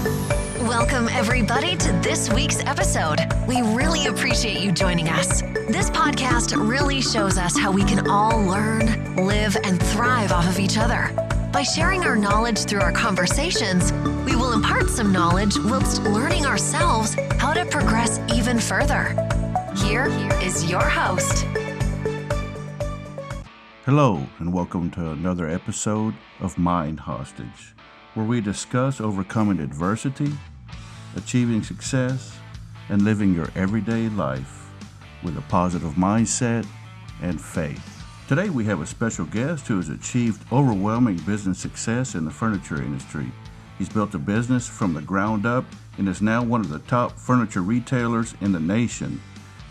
Welcome, everybody, to this week's episode. We really appreciate you joining us. This podcast really shows us how we can all learn, live, and thrive off of each other. By sharing our knowledge through our conversations, we will impart some knowledge whilst learning ourselves how to progress even further. Here is your host. Hello, and welcome to another episode of Mind Hostage, where we discuss overcoming adversity, achieving success, and living your everyday life with a positive mindset and faith. Today we have a special guest who has achieved overwhelming business success in the furniture industry. He's built a business from the ground up and is now one of the top furniture retailers in the nation.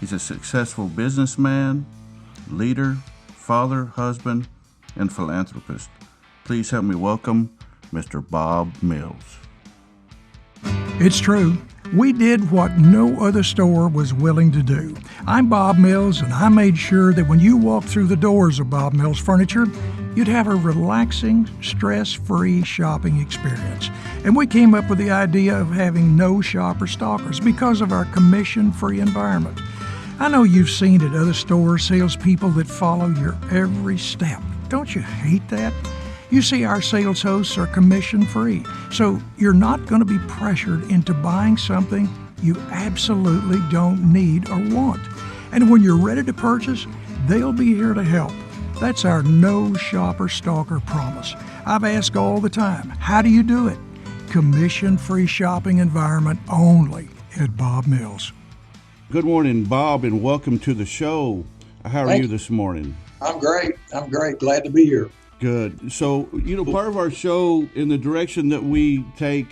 He's a successful businessman, leader, father, husband, and philanthropist. Please help me welcome Mr. Bob Mills. It's true. We did what no other store was willing to do. I'm Bob Mills, and I made sure that when you walked through the doors of Bob Mills Furniture, you'd have a relaxing, stress-free shopping experience. And we came up with the idea of having no shopper stalkers because of our commission-free environment. I know you've seen at other stores salespeople that follow your every step. Don't you hate that? You see, our sales hosts are commission-free, so you're not going to be pressured into buying something you absolutely don't need or want. And when you're ready to purchase, they'll be here to help. That's our no shopper stalker promise. I've asked all the time, how do you do it? Commission-free shopping environment only at Bob Mills. Good morning, Bob, and welcome to the show. How are you this morning? I'm great. Glad to be here. Good. So, part of our show in the direction that we take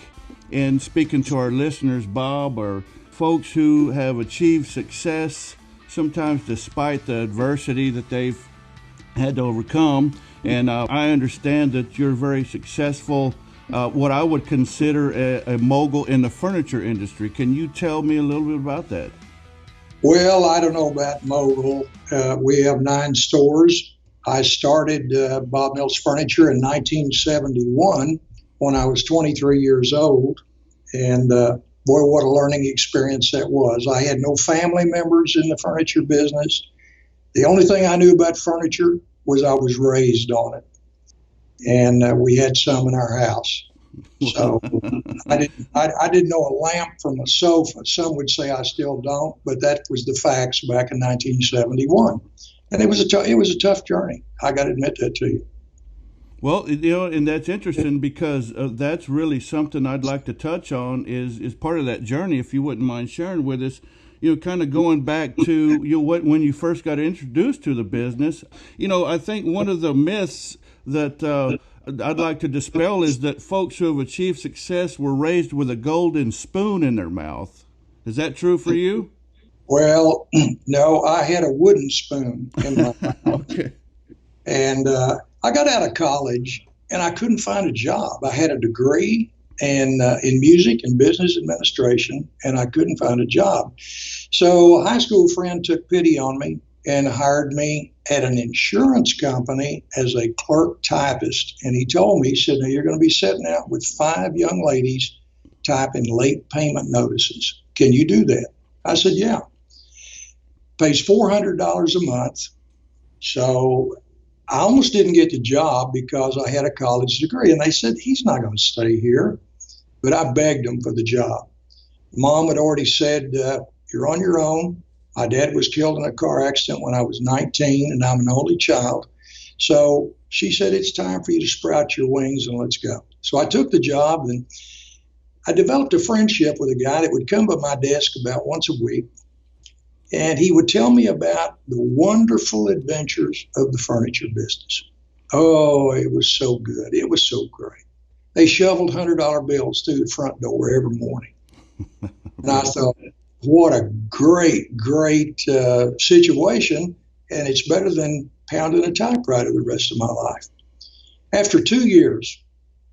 in speaking to our listeners, Bob, are folks who have achieved success, sometimes despite the adversity that they've had to overcome. And I understand that you're very successful, what I would consider a mogul in the furniture industry. Can you tell me a little bit about that? Well, I don't know about mogul. We have 9 stores. I started Bob Mills Furniture in 1971 when I was 23 years old. And boy, what a learning experience that was. I had no family members in the furniture business. The only thing I knew about furniture was I was raised on it. And we had some in our house. So I didn't know a lamp from a sofa. Some would say I still don't, but that was the facts back in 1971. And it was a tough journey. I got to admit that to you. Well, and that's interesting because that's really something I'd like to touch on is part of that journey, if you wouldn't mind sharing with us, kind of going back to when you first got introduced to the business. I think one of the myths that I'd like to dispel is that folks who have achieved success were raised with a golden spoon in their mouth. Is that true for you? Well, no, I had a wooden spoon in my mouth. Okay. And I got out of college and I couldn't find a job. I had a degree in music and business administration, and I couldn't find a job. So a high school friend took pity on me and hired me at an insurance company as a clerk typist. And he told me, he said, now you're going to be sitting out with 5 young ladies typing late payment notices. Can you do that? I said, yeah. Pays $400 a month. So I almost didn't get the job because I had a college degree. And they said, he's not going to stay here. But I begged him for the job. Mom had already said, you're on your own. My dad was killed in a car accident when I was 19, and I'm an only child. So she said, it's time for you to sprout your wings and let's go. So I took the job, and I developed a friendship with a guy that would come by my desk about once a week. And he would tell me about the wonderful adventures of the furniture business. Oh, it was so good. It was so great. They shoveled $100 bills through the front door every morning. And I thought, what a great situation. And it's better than pounding a typewriter the rest of my life. After 2 years,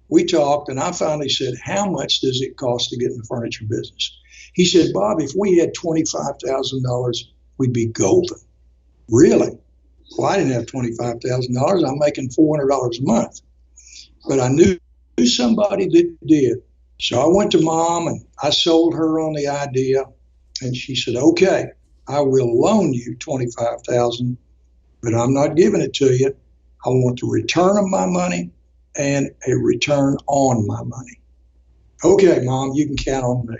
we talked, and I finally said, how much does it cost to get in the furniture business? He said, Bob, if we had $25,000, we'd be golden. Really? Well, I didn't have $25,000. I'm making $400 a month. But I knew somebody that did. So I went to Mom and I sold her on the idea, and she said, okay, I will loan you $25,000, but I'm not giving it to you. I want the return of my money and a return on my money. Okay, Mom, you can count on me.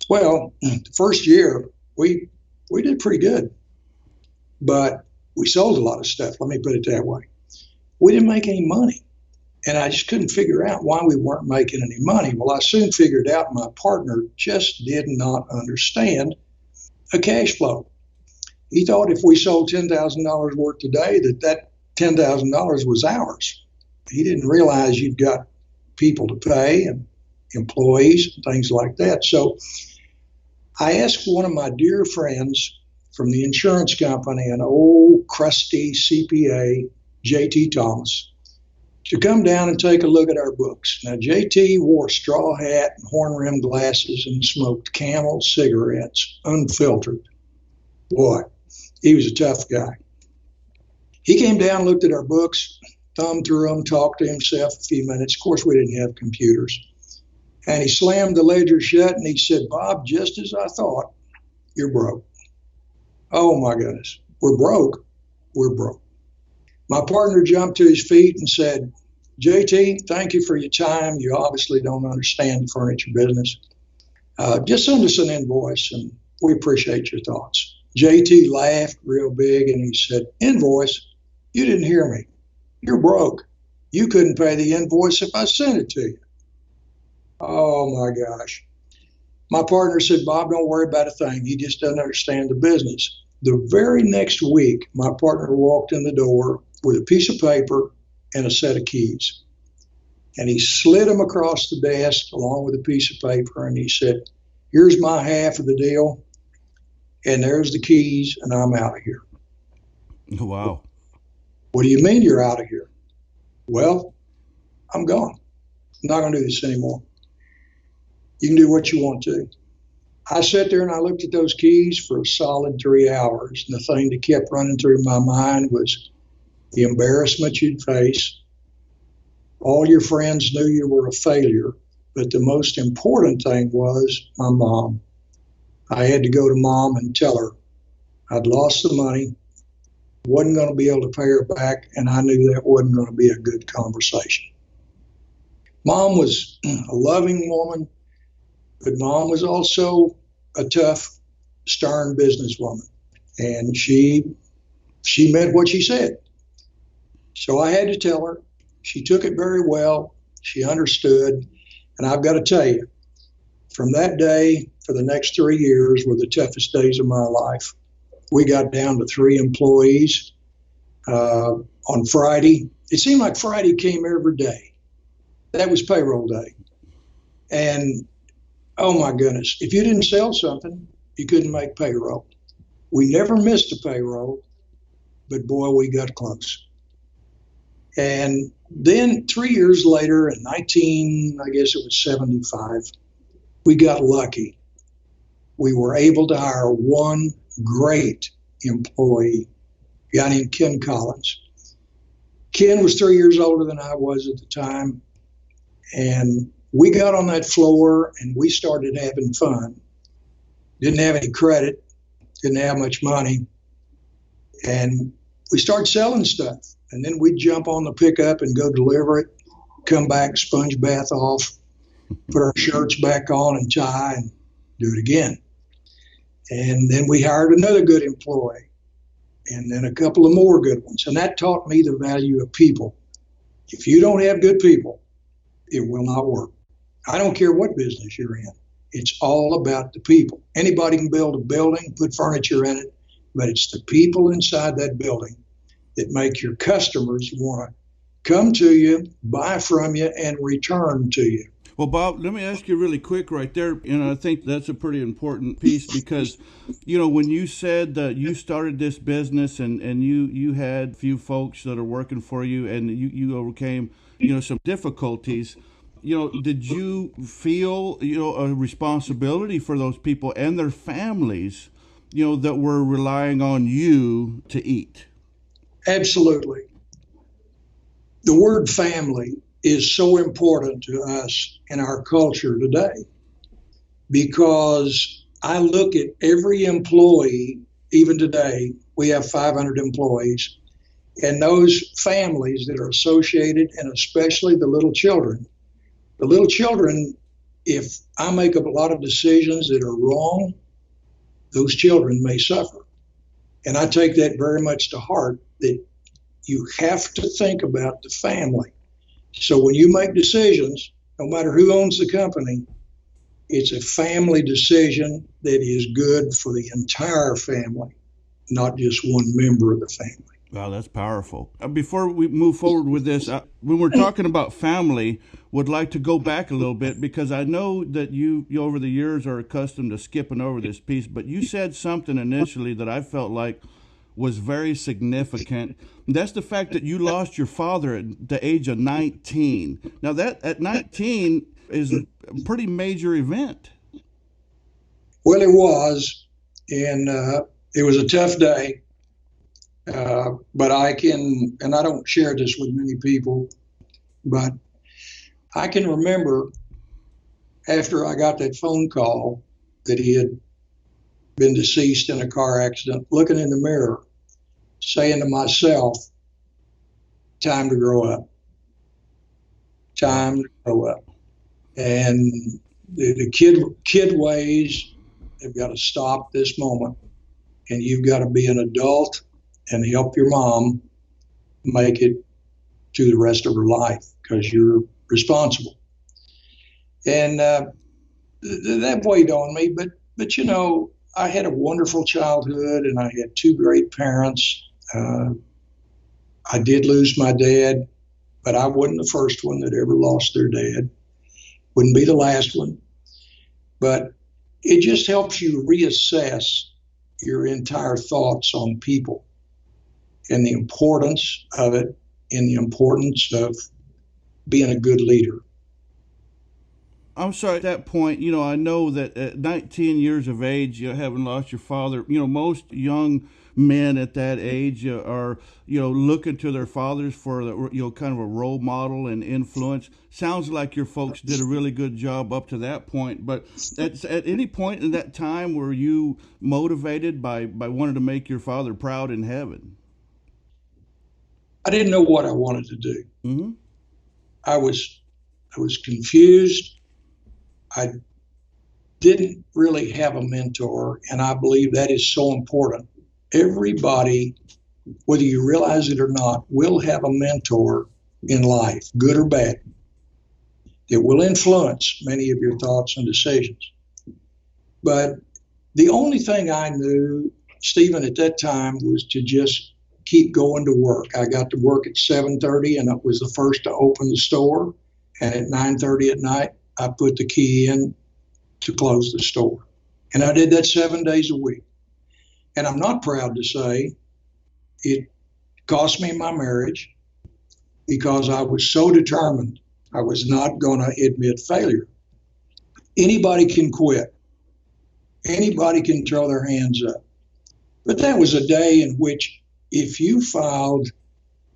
Well, the first year we did pretty good, but we sold a lot of stuff. Let me put it that way. We didn't make any money, and I just couldn't figure out why we weren't making any money. Well, I soon figured out my partner just did not understand a cash flow. He thought if we sold $10,000 worth today, that $10,000 was ours. He didn't realize you've got people to pay and employees and things like that. So I asked one of my dear friends from the insurance company, an old crusty CPA, J.T. Thomas, to come down and take a look at our books. Now, J.T. wore a straw hat and horn-rimmed glasses and smoked Camel cigarettes, unfiltered. Boy, he was a tough guy. He came down, looked at our books, thumbed through them, talked to himself a few minutes. Of course, we didn't have computers. And he slammed the ledger shut and he said, Bob, just as I thought, you're broke. Oh, my goodness. We're broke. We're broke. My partner jumped to his feet and said, JT, thank you for your time. You obviously don't understand the furniture business. Just send us an invoice and we appreciate your thoughts. JT laughed real big and he said, invoice? You didn't hear me. You're broke. You couldn't pay the invoice if I sent it to you. Oh my gosh. My partner said, Bob, don't worry about a thing. He just doesn't understand the business. The very next week, my partner walked in the door with a piece of paper and a set of keys. And he slid them across the desk along with a piece of paper. And he said, here's my half of the deal. And there's the keys. And I'm out of here. Wow. What do you mean you're out of here? Well, I'm gone. I'm not going to do this anymore. You can do what you want to. I sat there and I looked at those keys for a solid 3 hours. And the thing that kept running through my mind was the embarrassment you'd face. All your friends knew you were a failure. But the most important thing was my mom. I had to go to Mom and tell her I'd lost the money, wasn't going to be able to pay her back, and I knew that wasn't going to be a good conversation. Mom was a loving woman, but Mom was also a tough, stern businesswoman, and she meant what she said. So I had to tell her. She took it very well. She understood, and I've got to tell you, from that day for the next 3 years were the toughest days of my life. We got down to 3 employees on Friday. It seemed like Friday came every day. That was payroll day. And oh my goodness, if you didn't sell something, you couldn't make payroll. We never missed a payroll, but boy, we got close. And then 3 years later, in 75, we got lucky. We were able to hire one great employee, a guy named Ken Collins. Ken was 3 years older than I was at the time. And we got on that floor and we started having fun. Didn't have any credit, didn't have much money. And we started selling stuff. And then we'd jump on the pickup and go deliver it, come back, sponge bath off, put our shirts back on and tie and do it again. And then we hired another good employee and then a couple of more good ones. And that taught me the value of people. If you don't have good people, it will not work. I don't care what business you're in. It's all about the people. Anybody can build a building, put furniture in it, but it's the people inside that building that make your customers want to come to you, buy from you, and return to you. Well, Bob, let me ask you really quick right there. I think that's a pretty important piece because, when you said that you started this business and you had a few folks that are working for you and you overcame, some difficulties, did you feel, a responsibility for those people and their families, that were relying on you to eat? Absolutely. The word family is so important to us in our culture today, because I look at every employee, even today, we have 500 employees, and those families that are associated, and especially the little children. The little children, if I make a lot of decisions that are wrong, those children may suffer. And I take that very much to heart, that you have to think about the family. So when you make decisions, no matter who owns the company, it's a family decision that is good for the entire family, not just one member of the family. Wow, that's powerful. Before we move forward with this, when we're talking about family, would like to go back a little bit, because I know that you over the years are accustomed to skipping over this piece, but you said something initially that I felt like was very significant. That's the fact that you lost your father at the age of 19. Now, that at 19 is a pretty major event. Well, it was, and it was a tough day. But I can, and I don't share this with many people, but I can remember after I got that phone call that he had been deceased in a car accident, looking in the mirror, saying to myself, time to grow up. Time to grow up. And the kid ways, they've got to stop this moment, and you've got to be an adult and help your mom make it to the rest of her life, because you're responsible. And that weighed on me, but you know, I had a wonderful childhood, and I had two great parents. I did lose my dad, but I wasn't the first one that ever lost their dad. Wouldn't be the last one. But it just helps you reassess your entire thoughts on people, and the importance of it, and the importance of being a good leader. I'm sorry, at that point, you know, I know that at 19 years of age, you having lost your father, you know, most young men at that age are, you know, looking to their fathers for, you know, kind of a role model and influence. Sounds like your folks did a really good job up to that point. But at any point in that time, were you motivated by wanting to make your father proud in heaven? I didn't know what I wanted to do. Mm-hmm. I was confused. I didn't really have a mentor, and I believe that is so important. Everybody, whether you realize it or not, will have a mentor in life, good or bad. It will influence many of your thoughts and decisions. But the only thing I knew, Stephen, at that time, was to just keep going to work. I got to work at 7:30, and I was the first to open the store. And at 9:30 at night, I put the key in to close the store. And I did that 7 days a week. And I'm not proud to say it cost me my marriage, because I was so determined I was not going to admit failure. Anybody can quit. Anybody can throw their hands up. But that was a day in which, if you filed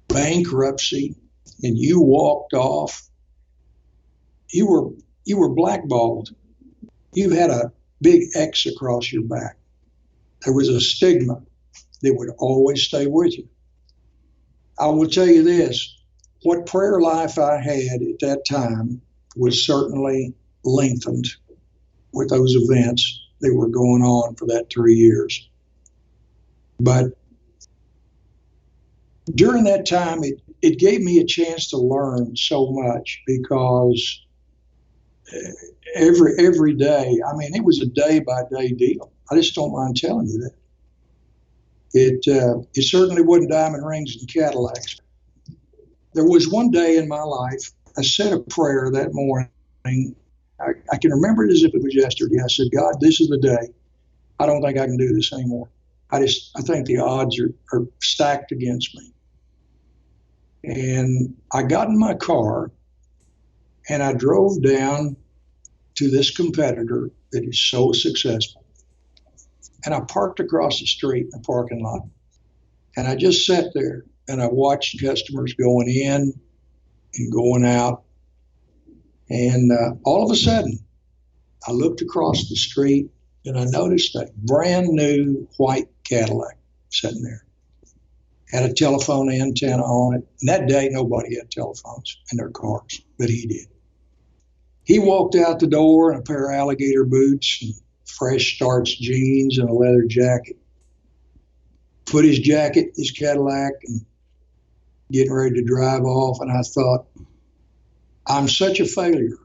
bankruptcy and you walked off, you were blackballed. You had a big X across your back. There was a stigma that would always stay with you. I will tell you this, what prayer life I had at that time was certainly lengthened with those events that were going on for that 3 years. But during that time, it gave me a chance to learn so much, because every day, I mean, it was a day-by-day deal. I just don't mind telling you that. It certainly wasn't diamond rings and Cadillacs. There was one day in my life, I said a prayer that morning. I can remember it as if it was yesterday. I said, God, this is the day. I don't think I can do this anymore. I think the odds are stacked against me. And I got in my car, and I drove down to this competitor that is so successful. And I parked across the street in the parking lot. And I just sat there, and I watched customers going in and going out. And all of a sudden, I looked across the street and I noticed a brand new white Cadillac sitting there. Had a telephone antenna on it. And that day, nobody had telephones in their cars, but he did. He walked out the door in a pair of alligator boots and fresh starched jeans and a leather jacket. Put his jacket, his Cadillac, and getting ready to drive off. And I thought, I'm such a failure.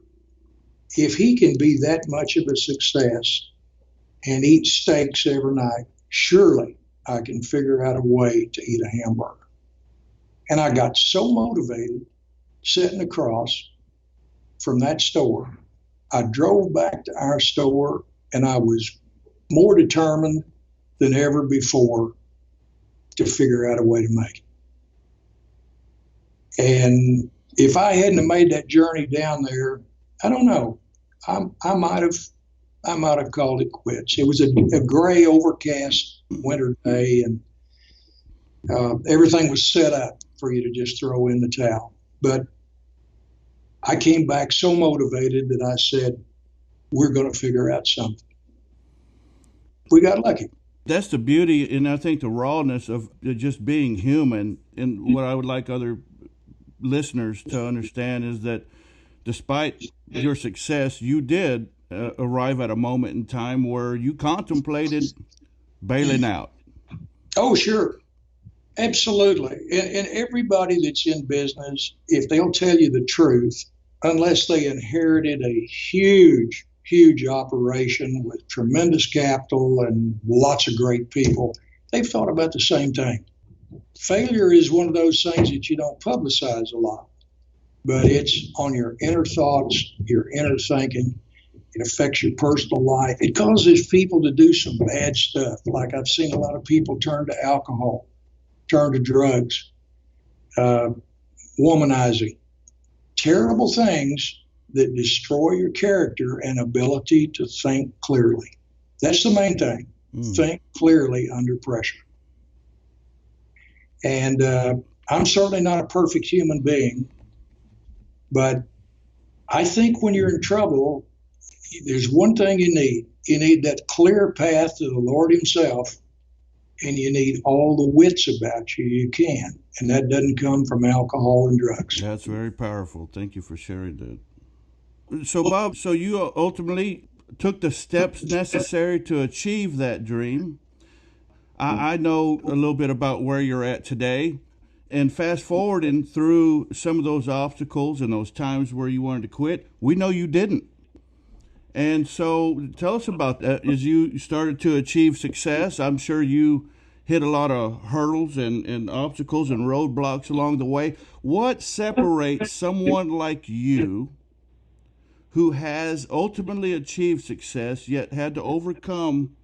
If he can be that much of a success and eat steaks every night, surely I can figure out a way to eat a hamburger. And I got so motivated sitting across from that store. I drove back to our store and I was more determined than ever before to figure out a way to make it. And if I hadn't have made that journey down there, I don't know. I might have called it quits. It was a gray, overcast winter day, and everything was set up for you to just throw in the towel. But I came back so motivated that I said, we're going to figure out something. We got lucky. That's the beauty, and I think the rawness of just being human. And what I would like other listeners to understand is that despite your success, you did arrive at a moment in time where you contemplated bailing out. Oh, sure. Absolutely. And everybody that's in business, if they'll tell you the truth, unless they inherited a huge operation with tremendous capital and lots of great people, they've thought about the same thing. Failure is one of those things that you don't publicize a lot, but it's on your inner thoughts, your inner thinking. It affects your personal life. It causes people to do some bad stuff. Like I've seen a lot of people turn to alcohol, turn to drugs, womanizing, terrible things that destroy your character and ability to think clearly. That's the main thing. Think clearly under pressure. And I'm certainly not a perfect human being, but I think when you're in trouble, there's one thing you need. You need that clear path to the Lord himself, and you need all the wits about you you can. And that doesn't come from alcohol and drugs. That's very powerful. Thank you for sharing that. So, Bob, so you ultimately took the steps necessary to achieve that dream. I know a little bit about where you're at today. And fast forwarding through some of those obstacles and those times where you wanted to quit, we know you didn't. And so tell us about that. As you started to achieve success, I'm sure you hit a lot of hurdles and obstacles and roadblocks along the way. What separates someone like you who has ultimately achieved success yet had to overcome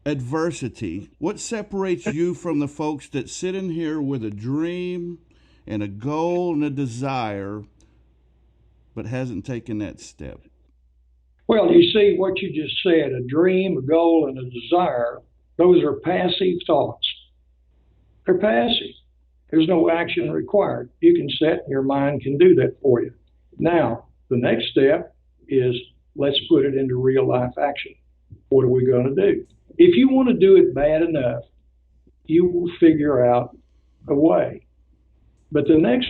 adversity? What separates you from the folks that sit in here with a dream and a goal and a desire but hasn't taken that step? Well, you see what you just said, a dream, a goal, and a desire, those are passive thoughts. They're passive. There's no action required. You can set, your mind can do that for you. Now, the next step is let's put it into real life action. What are we going to do? If you want to do it bad enough, you will figure out a way. But the next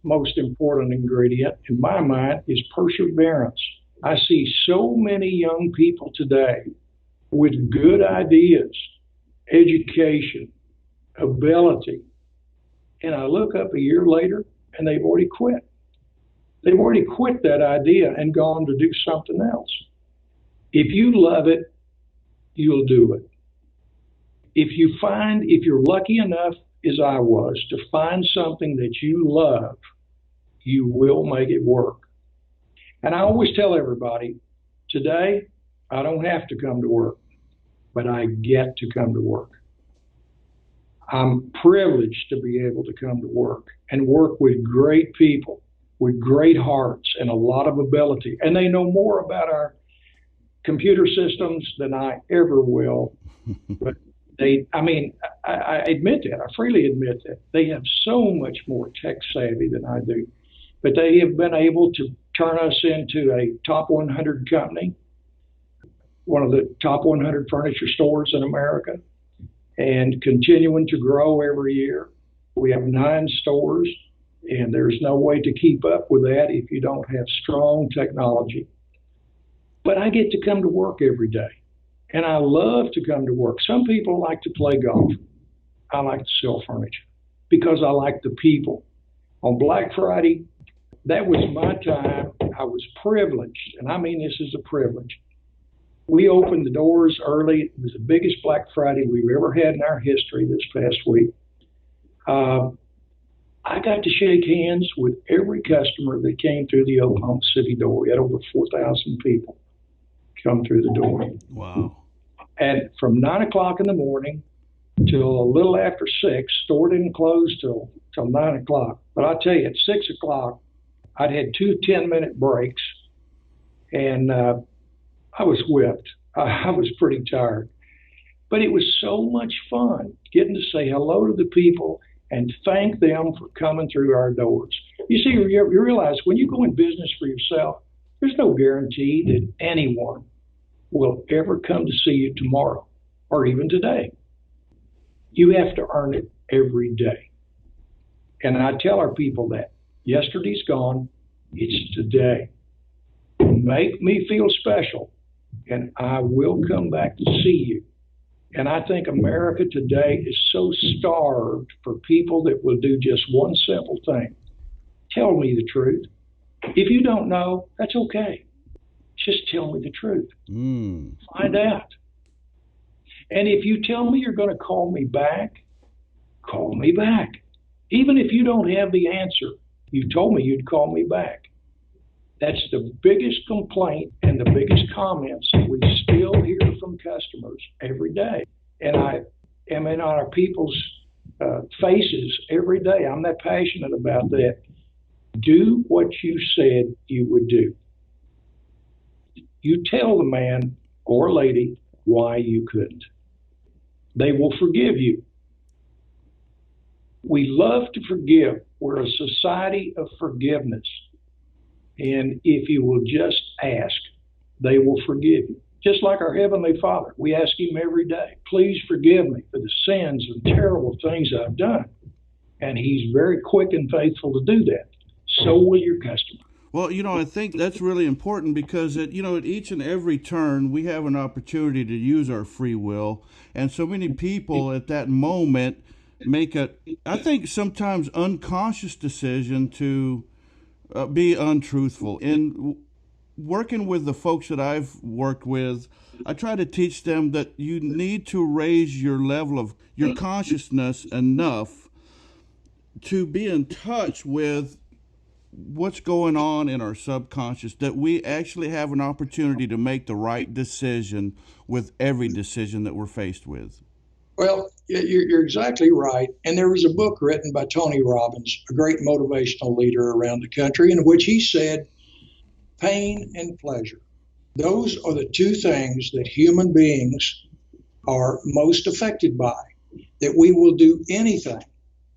most important ingredient in my mind is perseverance. I see so many young people today with good ideas, education, ability, and I look up a year later and they've already quit. They've already quit that idea and gone to do something else. If you love it, you'll do it. If you're lucky enough, as I was, to find something that you love, you will make it work. And I always tell everybody, today, I don't have to come to work, but I get to come to work. I'm privileged to be able to come to work and work with great people, with great hearts and a lot of ability. And they know more about our computer systems than I ever will. But I admit that. I freely admit that. They have so much more tech savvy than I do. But they have been able to turn us into a top 100 company, one of the top 100 furniture stores in America, and continuing to grow every year. We have 9 stores, and there's no way to keep up with that if you don't have strong technology. But I get to come to work every day, and I love to come to work. Some people like to play golf. I like to sell furniture because I like the people. On Black Friday, that was my time. I was privileged, and I mean this is a privilege. We opened the doors early. It was the biggest Black Friday we've ever had in our history this past week. I got to shake hands with every customer that came through the Oklahoma City door. We had over 4,000 people come through the door. Wow. And from 9 o'clock in the morning till a little after 6, store didn't close till 9 o'clock. But I tell you, at 6 o'clock, I'd had 2 10-minute breaks, and I was whipped. I was pretty tired. But it was so much fun getting to say hello to the people and thank them for coming through our doors. You see, you realize when you go in business for yourself, there's no guarantee that anyone will ever come to see you tomorrow or even today. You have to earn it every day. And I tell our people that yesterday's gone, it's today. Make me feel special, and I will come back to see you. And I think America today is so starved for people that will do just one simple thing. Tell me the truth. If you don't know, that's okay. Just tell me the truth. Find out. And if you tell me you're going to call me back, call me back. Even if you don't have the answer, you told me you'd call me back. That's the biggest complaint and the biggest comments that we still hear from customers every day. And I am in on our people's faces every day. I'm that passionate about that. Do what you said you would do. You tell the man or lady why you couldn't. They will forgive you. We love to forgive. We're a society of forgiveness. And if you will just ask, they will forgive you. Just like our Heavenly Father, we ask Him every day, please forgive me for the sins and terrible things I've done. And He's very quick and faithful to do that. So will your customer. Well, I think that's really important because, at each and every turn, we have an opportunity to use our free will. And so many people at that moment make I think sometimes unconscious decision to be untruthful. In working with the folks that I've worked with, I try to teach them that you need to raise your level of your consciousness enough to be in touch with what's going on in our subconscious, that we actually have an opportunity to make the right decision with every decision that we're faced with. Well, you're exactly right. And there was a book written by Tony Robbins, a great motivational leader around the country, in which he said, pain and pleasure. Those are the 2 things that human beings are most affected by, that we will do anything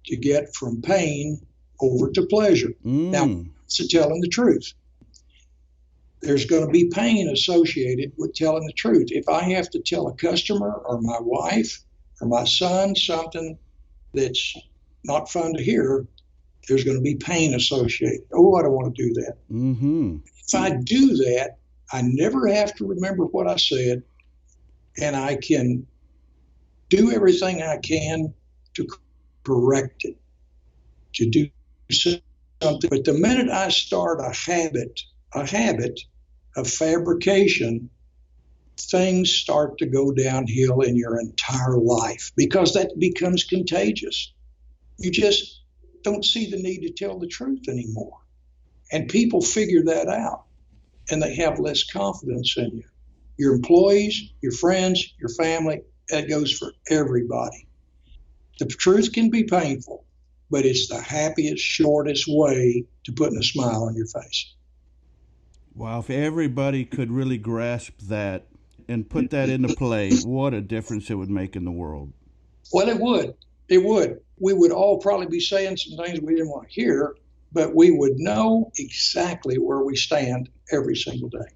to get from pain over to pleasure. Now, it's telling the truth. There's going to be pain associated with telling the truth. If I have to tell a customer or my wife or my son something that's not fun to hear, there's going to be pain associated. Oh, I don't want to do that. If I do that, I never have to remember what I said, and I can do everything I can to correct it, to do something. But the minute I start a habit of fabrication, things start to go downhill in your entire life because that becomes contagious. You just don't see the need to tell the truth anymore. And people figure that out, and they have less confidence in you. Your employees, your friends, your family, that goes for everybody. The truth can be painful, but it's the happiest, shortest way to putting a smile on your face. Wow, if everybody could really grasp that and put that into play, what a difference it would make in the world. Well, it would. It would. We would all probably be saying some things we didn't want to hear, but we would know exactly where we stand every single day.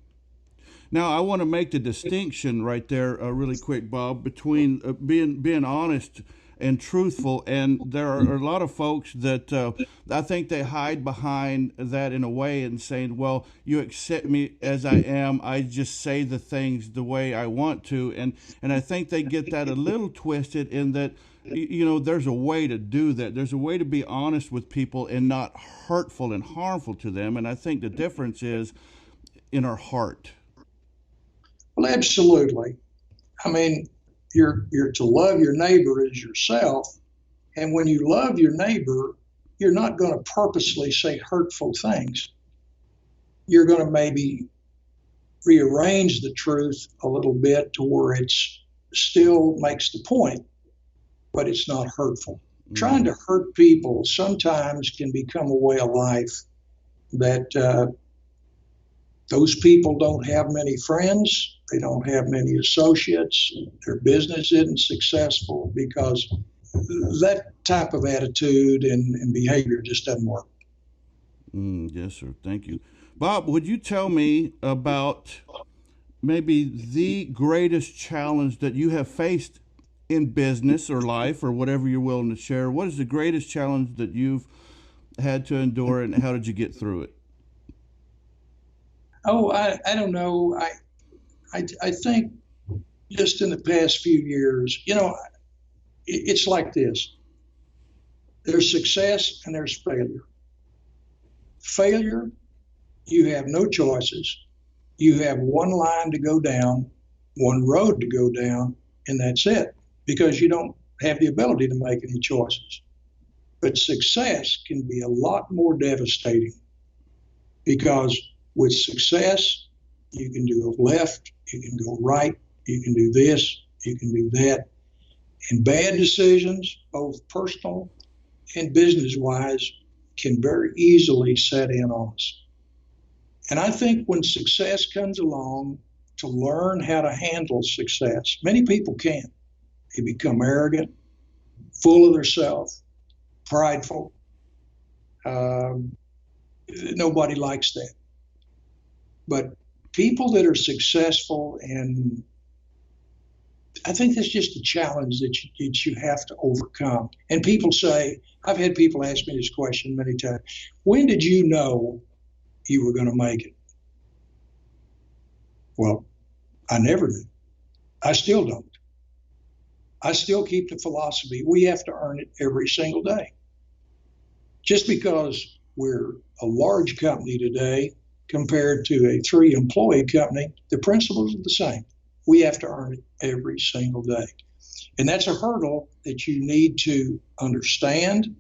Now, I want to make the distinction right there, really quick, Bob, between being honest and truthful. And there are a lot of folks that I think they hide behind that in a way and saying, well, you accept me as I am. I just say the things the way I want to. And I think they get that a little twisted in that, there's a way to do that. There's a way to be honest with people and not hurtful and harmful to them. And I think the difference is in our heart. Well, absolutely. I mean, you're to love your neighbor as yourself. And when you love your neighbor, you're not going to purposely say hurtful things. You're going to maybe rearrange the truth a little bit to where it still makes the point, but it's not hurtful. Mm-hmm. Trying to hurt people sometimes can become a way of life that those people don't have many friends. They don't have many associates. Their business isn't successful because that type of attitude and behavior just doesn't work. Yes, sir. Thank you. Bob, would you tell me about maybe the greatest challenge that you have faced in business or life or whatever you're willing to share? What is the greatest challenge that you've had to endure, and how did you get through it? Oh, I don't know. I think just in the past few years, it's like this. There's success and there's failure. Failure, you have no choices. You have one line to go down, one road to go down, and that's it, because you don't have the ability to make any choices. But success can be a lot more devastating, because with success, you can go left, you can go right, you can do this, you can do that. And bad decisions, both personal and business-wise, can very easily set in on us. And I think when success comes along, to learn how to handle success, many people can't. They become arrogant, full of themselves, prideful. Nobody likes that. But people that are successful, and I think that's just a challenge that you have to overcome. And people say, I've had people ask me this question many times, when did you know you were going to make it? Well, I never knew. I still don't. I still keep the philosophy, we have to earn it every single day. Just because we're a large company today compared to a 3-employee company, the principles are the same. We have to earn it every single day. And that's a hurdle that you need to understand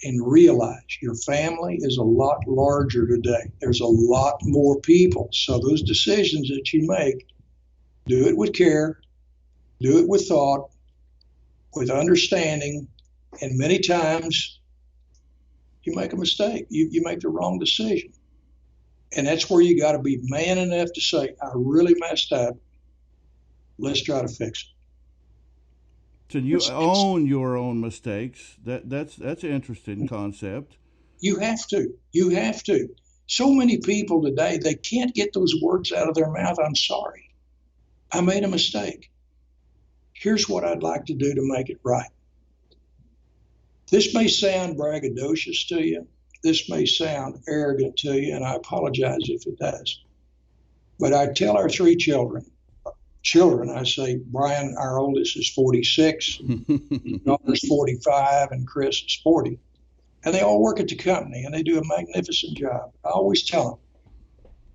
and realize. Your family is a lot larger today. There's a lot more people. So those decisions that you make, do it with care, do it with thought, with understanding, and many times you make a mistake. You make the wrong decision. And that's where you got to be man enough to say, I really messed up. Let's try to fix it. So you own your own mistakes. That's an interesting concept. You have to. You have to. So many people today, they can't get those words out of their mouth. I'm sorry. I made a mistake. Here's what I'd like to do to make it right. This may sound braggadocious to you. This may sound arrogant to you, and I apologize if it does. But I tell our 3 children, I say, Brian, our oldest, is 46, daughter's 45, and Chris is 40. And they all work at the company, and they do a magnificent job. I always tell them,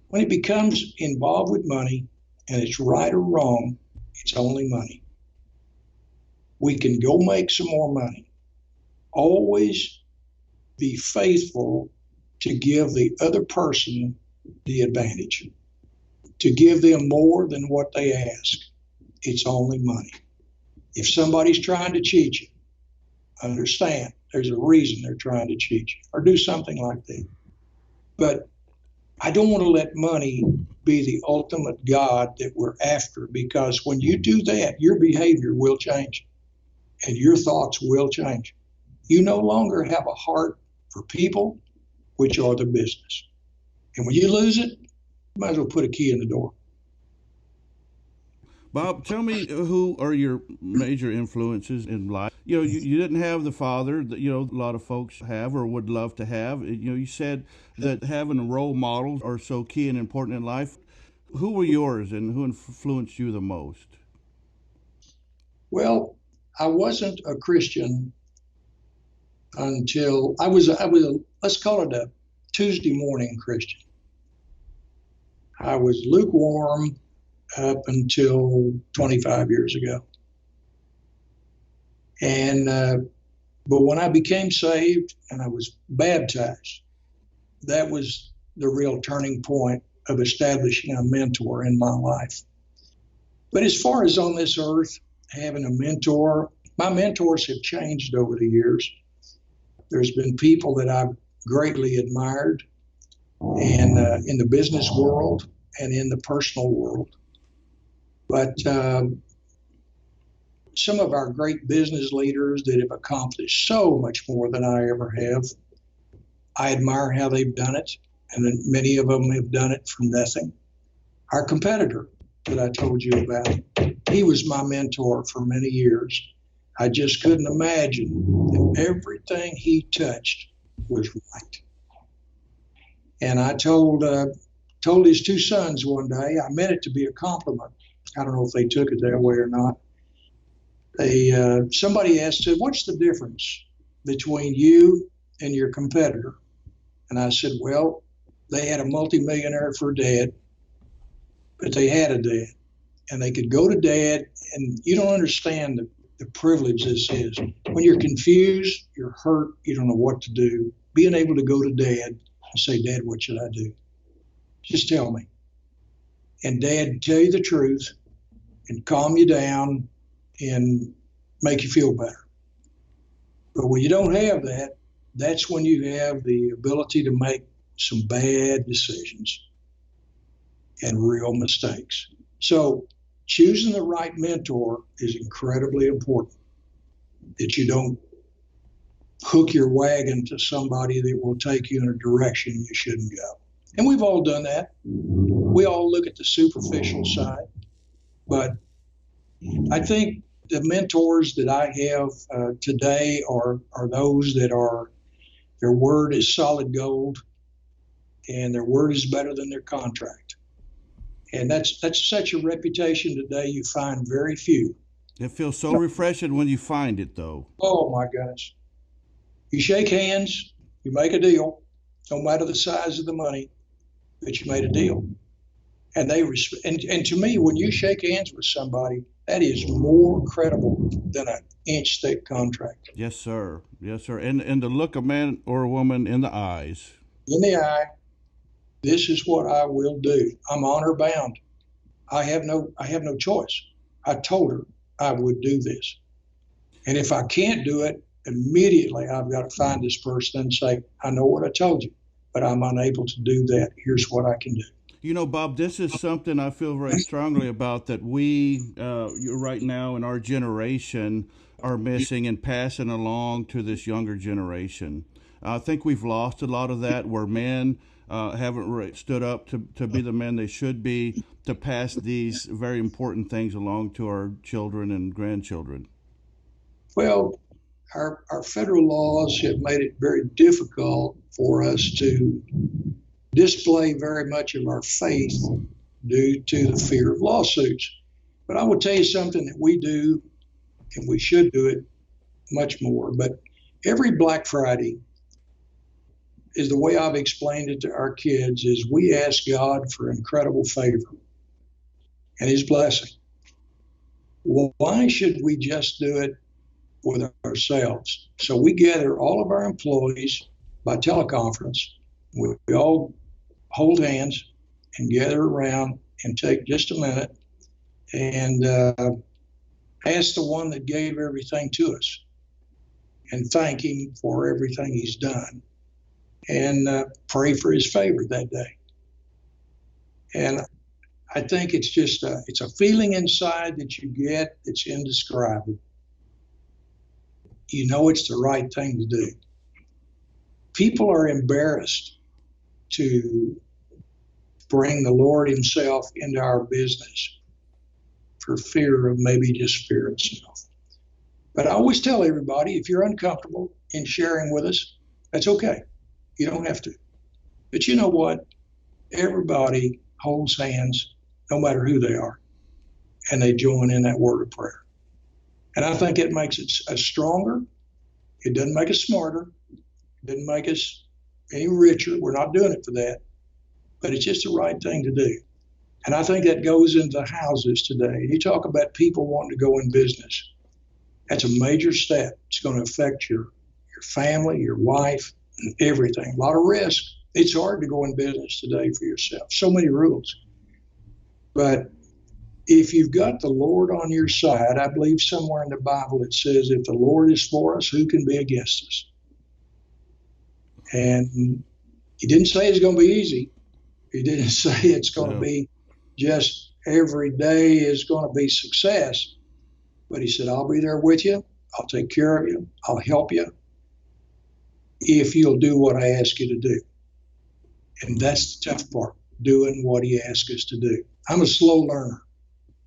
when it becomes involved with money, and it's right or wrong, it's only money. We can go make some more money. Always be faithful to give the other person the advantage, to give them more than what they ask. It's only money. If somebody's trying to cheat you, understand there's a reason they're trying to cheat you, or do something like that. But I don't want to let money be the ultimate God that we're after, because when you do that, your behavior will change and your thoughts will change. You no longer have a heart for people. which are the business. And when you lose it, you might as well put a key in the door. Bob, tell me who are your major influences in life? You didn't have the father that, a lot of folks have or would love to have. You said that having role models are so key and important in life. Who were yours and who influenced you the most? Well, I wasn't a Christian until I was let's call it a Tuesday morning Christian. I was lukewarm up until 25 years ago. And, but when I became saved and I was baptized, that was the real turning point of establishing a mentor in my life. But as far as on this earth, having a mentor, my mentors have changed over the years. There's been people that I've greatly admired and in the business world and in the personal world. But some of our great business leaders that have accomplished so much more than I ever have, I admire how they've done it, and then many of them have done it from nothing. Our competitor that I told you about, he was my mentor for many years. I just couldn't imagine that everything he touched was right. And I told his two sons one day, I meant it to be a compliment. I don't know if they took it that way or not. Somebody said, what's the difference between you and your competitor? And I said, well, they had a multimillionaire for a dad, but they had a dad. And they could go to dad, and you don't understand the privilege this is. When you're confused, you're hurt, you don't know what to do, being able to go to dad and say, Dad, what should I do? Just tell me. And dad would tell you the truth and calm you down and make you feel better. But when you don't have that, that's when you have the ability to make some bad decisions and real mistakes. So choosing the right mentor is incredibly important, that you don't hook your wagon to somebody that will take you in a direction you shouldn't go. And we've all done that. We all look at the superficial side, but I think the mentors that I have today are those that their word is solid gold, and their word is better than their contract. And that's such a reputation today. You find very few. It feels so refreshing when you find it, though. Oh my goodness! You shake hands, you make a deal, no matter the size of the money, but you made a deal. And and to me, when you shake hands with somebody, that is more credible than an inch thick contract. Yes, sir. Yes, sir. And to look a man or a woman in the eyes. In the eye, this is what I will do. I'm honor bound. I have no choice. I told her I would do this. And if I can't do it, immediately I've got to find this person and say, I know what I told you, but I'm unable to do that. Here's what I can do. Bob, this is something I feel very strongly about that we, right now in our generation, are missing and passing along to this younger generation. I think we've lost a lot of that, where men haven't stood up to be the men they should be, to pass these very important things along to our children and grandchildren. Well, our federal laws have made it very difficult for us to display very much of our faith due to the fear of lawsuits. But I will tell you something that we do, and we should do it much more. But every Black Friday, is the way I've explained it to our kids, is we ask God for incredible favor and his blessing. Well, why should we just do it with ourselves? So we gather all of our employees by teleconference. We all hold hands and gather around and take just a minute and ask the one that gave everything to us and thank him for everything he's done, and pray for his favor that day. And I think it's just it's a feeling inside that you get that's indescribable. You know it's the right thing to do. people are embarrassed to bring the Lord himself into our business for fear of maybe just fear itself. But I always tell everybody, if you're uncomfortable in sharing with us, that's okay. You don't have to. But you know what? Everybody holds hands, no matter who they are, and they join in that word of prayer. And I think it makes us stronger. It doesn't make us smarter. It doesn't make us any richer. We're not doing it for that. But it's just the right thing to do. And I think that goes into houses today. You talk about people wanting to go in business. That's a major step. It's going to affect your family, your wife, and everything. A lot of risk. It's hard to go in business today for yourself. So many rules. But if you've got the Lord on your side, I believe somewhere in the Bible it says, if the Lord is for us, who can be against us? And he didn't say it's going to be easy. He didn't say it's going to be just every day is going to be success. But he said, I'll be there with you. I'll take care of you. I'll help you if you'll do what I ask you to do. And that's the tough part, doing what he asks us to do. I'm a slow learner.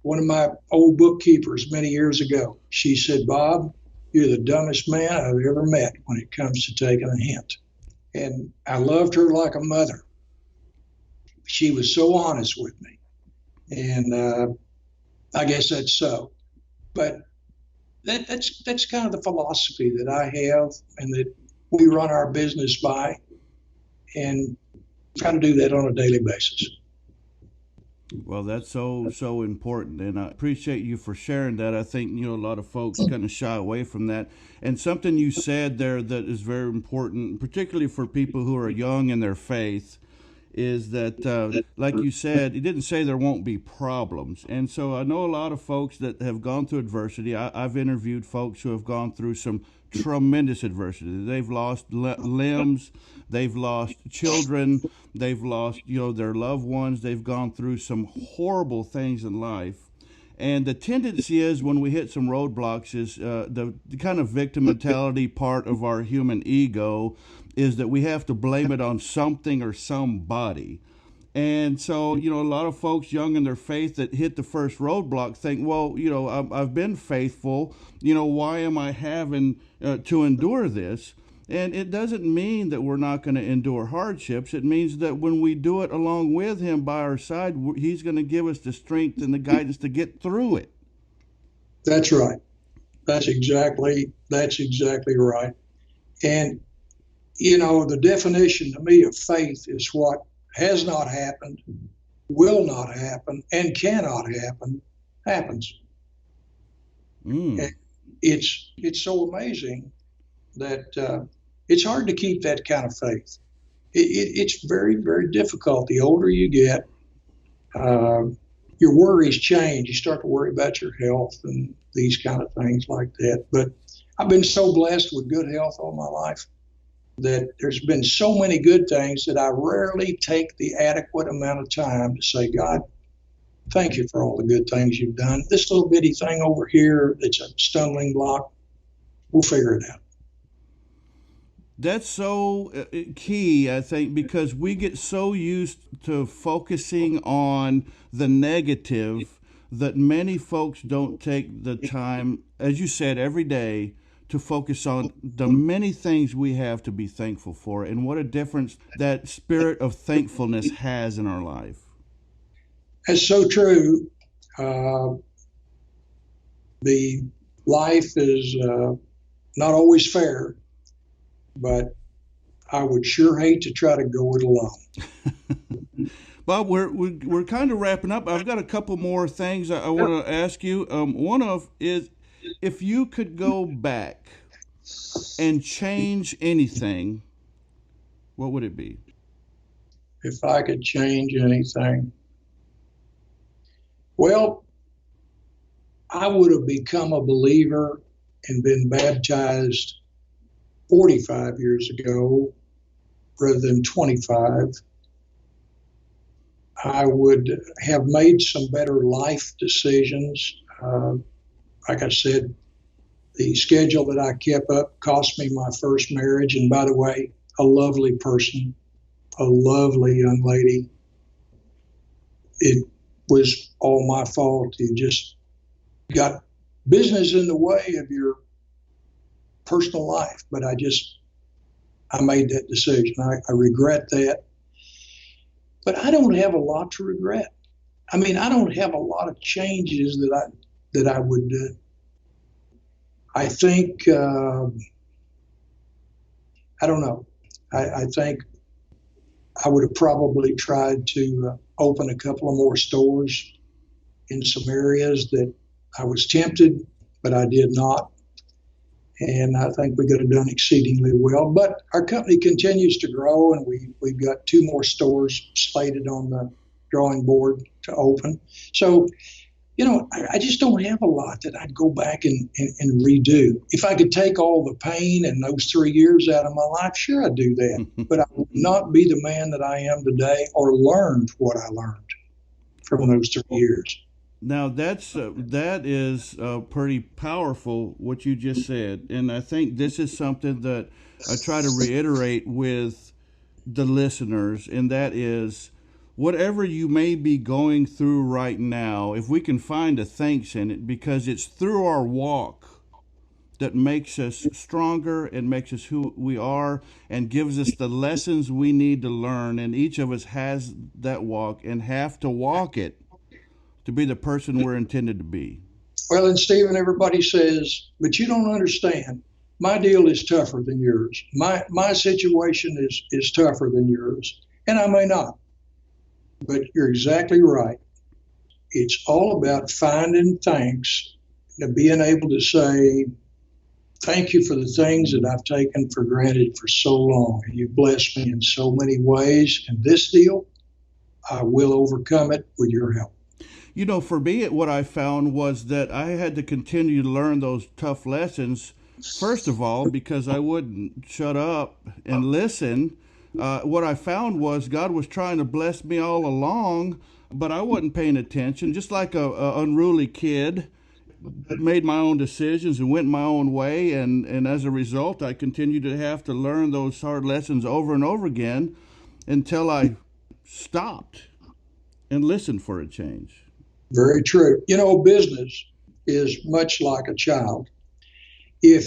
One of my old bookkeepers many years ago, she said, Bob, you're the dumbest man I've ever met when it comes to taking a hint. And I loved her like a mother. She was so honest with me. And I guess that's so. But that's kind of the philosophy that I have and that we run our business by, and try to do that on a daily basis. Well, that's so important, and I appreciate you for sharing that. I think, a lot of folks kind of shy away from that. And something you said there that is very important, particularly for people who are young in their faith, is that, like you said, he didn't say there won't be problems. And so I know a lot of folks that have gone through adversity. I've interviewed folks who have gone through some tremendous adversity. They've lost limbs, they've lost children, they've lost, their loved ones. They've gone through some horrible things in life. And the tendency is when we hit some roadblocks is the kind of victim mentality part of our human ego is that we have to blame it on something or somebody. And so, a lot of folks young in their faith that hit the first roadblock think, well, I've been faithful. Why am I having to endure this? And it doesn't mean that we're not going to endure hardships. It means that when we do it along with him by our side, he's going to give us the strength and the guidance to get through it. That's right. That's exactly right. And, the definition to me of faith is what has not happened, will not happen, and cannot happen, happens. And it's so amazing that it's hard to keep that kind of faith. It's very, very difficult. The older you get, your worries change. You start to worry about your health and these kind of things like that. But I've been so blessed with good health all my life that there's been so many good things that I rarely take the adequate amount of time to say, God, thank you for all the good things you've done. This little bitty thing over here that's a stumbling block, we'll figure it out. That's so key, I think, because we get so used to focusing on the negative that many folks don't take the time, as you said, every day to focus on the many things we have to be thankful for and what a difference that spirit of thankfulness has in our life. That's so true. The life is not always fair, but I would sure hate to try to go it alone. Bob, we're kind of wrapping up. I've got a couple more things I want to ask you. One of is, if you could go back and change anything, what would it be? If I could change anything, well, I would have become a believer and been baptized 45 years ago rather than 25. I would have made some better life decisions. Like I said, the schedule that I kept up cost me my first marriage. And by the way, a lovely person, a lovely young lady. It was all my fault. You just got business in the way of your personal life, but I made that decision. I regret that, but I don't have a lot to regret. I mean, I don't have a lot of changes that I would do. I think I don't know. I think I would have probably tried to open a couple of more stores in some areas that I was tempted, but I did not. And I think we could have done exceedingly well. But our company continues to grow, and we've got 2 more stores slated on the drawing board to open. So, I just don't have a lot that I'd go back and redo. If I could take all the pain and those 3 years out of my life, sure, I'd do that. But I would not be the man that I am today or learned what I learned from those 3 years. Now that is pretty powerful what you just said, and I think this is something that I try to reiterate with the listeners, and that is, whatever you may be going through right now, if we can find a thanks in it, because it's through our walk that makes us stronger and makes us who we are and gives us the lessons we need to learn, and each of us has that walk and have to walk it to be the person we're intended to be. Well, and Stephen, everybody says, but you don't understand. My deal is tougher than yours. My situation is tougher than yours, and I may not. But you're exactly right. It's all about finding thanks and being able to say, thank you for the things that I've taken for granted for so long. And you've blessed me in so many ways. And this deal, I will overcome it with your help. For me, what I found was that I had to continue to learn those tough lessons, first of all, because I wouldn't shut up and listen. What I found was God was trying to bless me all along, but I wasn't paying attention, just like a unruly kid. Made my own decisions and went my own way, and as a result, I continued to have to learn those hard lessons over and over again until I stopped and listened for a change. Very true. Business is much like a child. If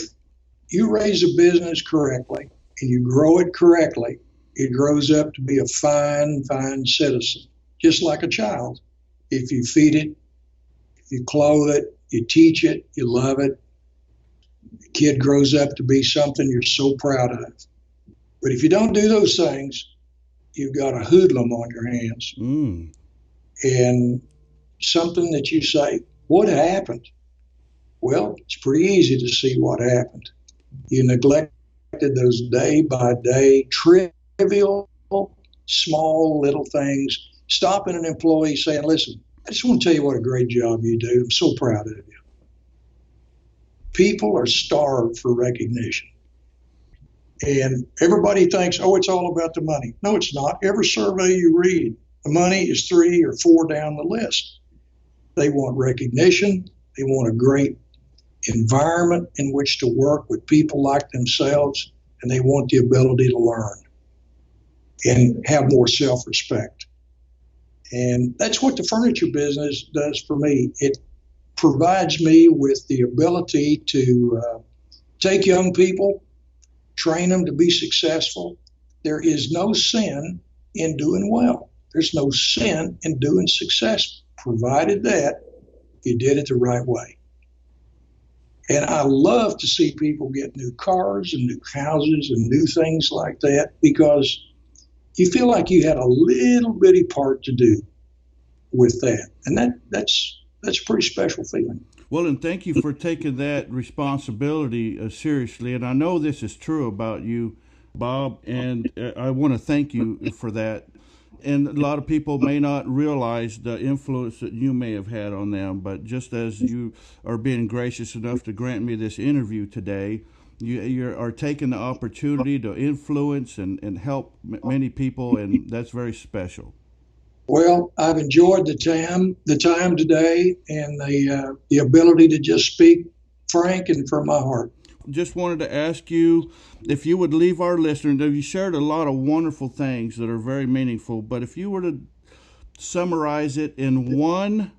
you raise a business correctly and you grow it correctly, it grows up to be a fine, fine citizen, just like a child. If you feed it, if you clothe it, you teach it, you love it, the kid grows up to be something you're so proud of. But if you don't do those things, you've got a hoodlum on your hands. And something that you say, what happened? Well, it's pretty easy to see what happened. You neglected those day by day, trivial, small little things. Stopping an employee saying, listen, I just want to tell you what a great job you do. I'm so proud of you. People are starved for recognition. And everybody thinks, oh, it's all about the money. No, it's not. Every survey you read, the money is 3 or 4 down the list. They want recognition. They want a great environment in which to work with people like themselves, and they want the ability to learn and have more self-respect. And that's what the furniture business does for me. It provides me with the ability to take young people, train them to be successful. There is no sin in doing well. There's no sin in doing successful, provided that you did it the right way. And I love to see people get new cars and new houses and new things like that, because you feel like you had a little bitty part to do with that. And that's a pretty special feeling. Well, and thank you for taking that responsibility seriously. And I know this is true about you, Bob, and I want to thank you for that. And a lot of people may not realize the influence that you may have had on them, but just as you are being gracious enough to grant me this interview today, you are taking the opportunity to influence and help many people, and that's very special. Well, I've enjoyed the time today, and the ability to just speak frank and from my heart. just wanted to ask you if you would leave our listeners, you shared a lot of wonderful things that are very meaningful, but if you were to summarize it in one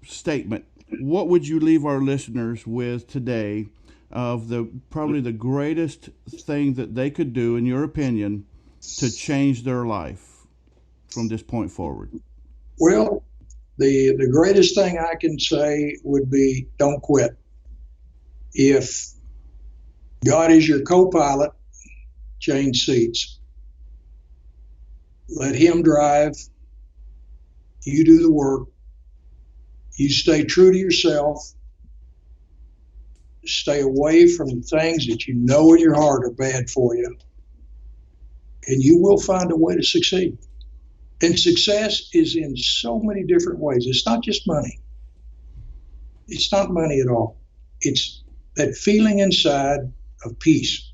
statement, what would you leave our listeners with today of probably the greatest thing that they could do, in your opinion, to change their life from this point forward? Well, the greatest thing I can say would be don't quit. If God is your co-pilot, change seats. Let him drive. You do the work. You stay true to yourself. Stay away from things that you know in your heart are bad for you. And you will find a way to succeed. And success is in so many different ways. It's not just money. It's not money at all. It's that feeling inside of peace.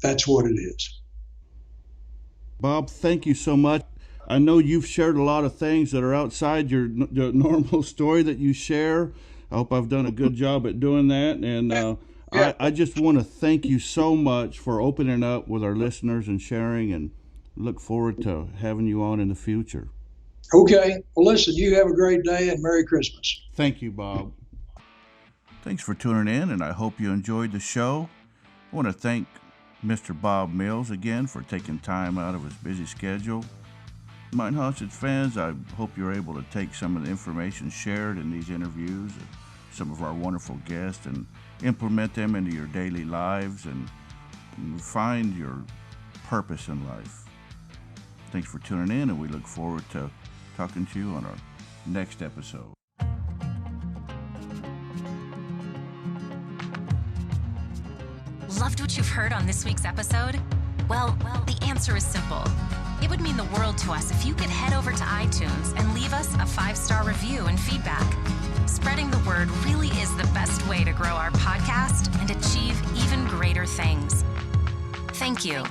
That's what it is. Bob, thank you so much. I know you've shared a lot of things that are outside your normal story that you share. I hope I've done a good job at doing that. And I just want to thank you so much for opening up with our listeners and sharing, and look forward to having you on in the future. Okay. Well, listen, you have a great day and Merry Christmas. Thank you, Bob. Thanks for tuning in, and I hope you enjoyed the show. I want to thank Mr. Bob Mills again for taking time out of his busy schedule. Mind Hostage fans, I hope you're able to take some of the information shared in these interviews and some of our wonderful guests and implement them into your daily lives and find your purpose in life. Thanks for tuning in, and we look forward to talking to you on our next episode. Loved what you've heard on this week's episode? Well, the answer is simple. It would mean the world to us if you could head over to iTunes and leave us a 5-star review and feedback. Spreading the word really is the best way to grow our podcast and achieve even greater things. Thank you.